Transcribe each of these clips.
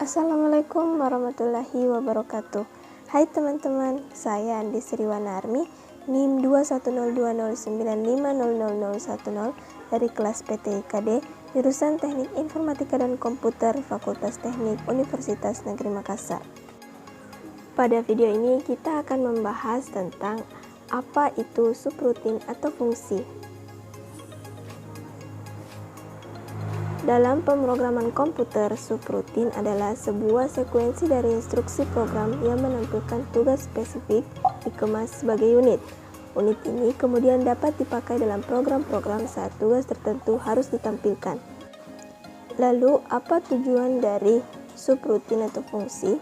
Assalamualaikum warahmatullahi wabarakatuh. Hai teman-teman, saya Andi Sriwanarmi, NIM 21020950010 dari kelas PTIKD, jurusan Teknik Informatika dan Komputer, Fakultas Teknik Universitas Negeri Makassar. Pada video ini kita akan membahas tentang apa itu subrutin atau fungsi. Dalam pemrograman komputer, subrutin adalah sebuah sekuensi dari instruksi program yang menampilkan tugas spesifik dikemas sebagai unit. Unit ini kemudian dapat dipakai dalam program-program saat tugas tertentu harus ditampilkan. Lalu, apa tujuan dari subrutin atau fungsi?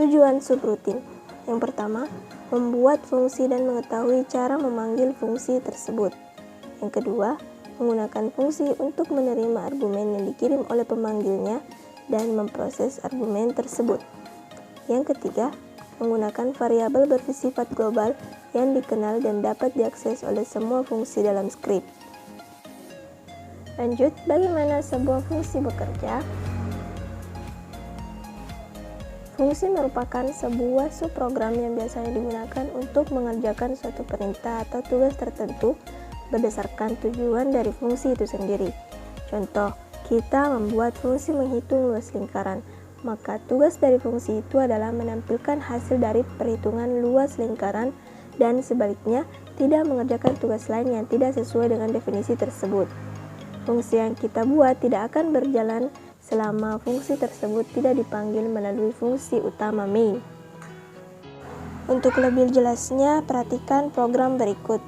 Tujuan subrutin. Yang pertama, membuat fungsi dan mengetahui cara memanggil fungsi tersebut. Yang kedua, menggunakan fungsi untuk menerima argumen yang dikirim oleh pemanggilnya dan memproses argumen tersebut. Yang ketiga, menggunakan variabel bersifat global yang dikenal dan dapat diakses oleh semua fungsi dalam skrip. Lanjut, bagaimana sebuah fungsi bekerja? Fungsi merupakan sebuah subprogram yang biasanya digunakan untuk mengerjakan suatu perintah atau tugas tertentu berdasarkan tujuan dari fungsi itu sendiri. Contoh, kita membuat fungsi menghitung luas lingkaran, maka tugas dari fungsi itu adalah menampilkan hasil dari perhitungan luas lingkaran dan sebaliknya tidak mengerjakan tugas lain yang tidak sesuai dengan definisi tersebut. Fungsi yang kita buat tidak akan berjalan selama fungsi tersebut tidak dipanggil melalui fungsi utama main. Untuk lebih jelasnya, perhatikan program berikut.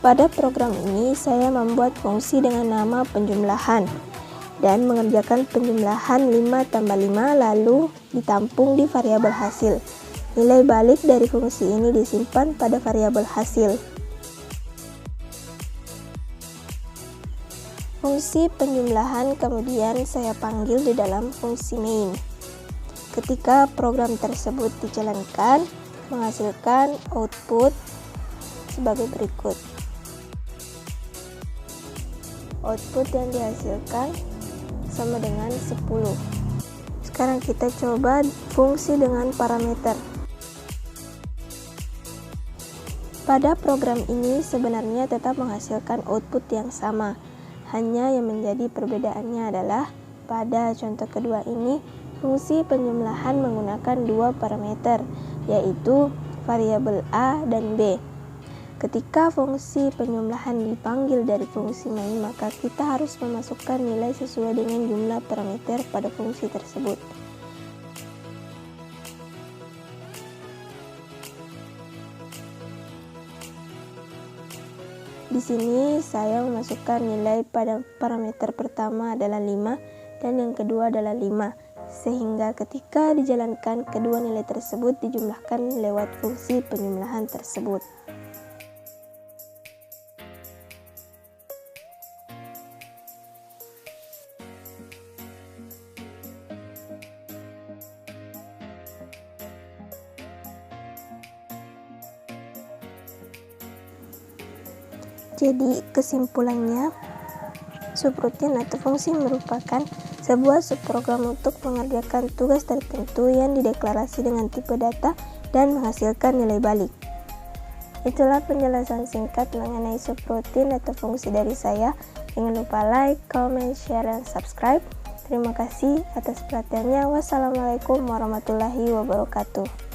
Pada program ini, saya membuat fungsi dengan nama penjumlahan dan mengerjakan penjumlahan 5 tambah 5 lalu ditampung di variabel hasil. Nilai balik dari fungsi ini disimpan pada variabel hasil. Fungsi penjumlahan kemudian saya panggil di dalam fungsi main. Ketika program tersebut dijalankan, menghasilkan output sebagai berikut. Output yang dihasilkan sama dengan 10. Sekarang kita coba fungsi dengan parameter. Pada program ini sebenarnya tetap menghasilkan output yang sama. Hanya yang menjadi perbedaannya adalah pada contoh kedua ini fungsi penjumlahan menggunakan dua parameter, yaitu variabel A dan B. Ketika fungsi penjumlahan dipanggil dari fungsi main, maka kita harus memasukkan nilai sesuai dengan jumlah parameter pada fungsi tersebut. Di sini saya memasukkan nilai pada parameter pertama adalah 5 dan yang kedua adalah 5, sehingga ketika dijalankan kedua nilai tersebut dijumlahkan lewat fungsi penjumlahan tersebut. Jadi kesimpulannya, subrutin atau fungsi merupakan sebuah subprogram untuk mengerjakan tugas tertentu yang dideklarasi dengan tipe data dan menghasilkan nilai balik. Itulah penjelasan singkat mengenai subrutin atau fungsi dari saya. Jangan lupa like, comment, share, dan subscribe. Terima kasih atas perhatiannya. Wassalamualaikum warahmatullahi wabarakatuh.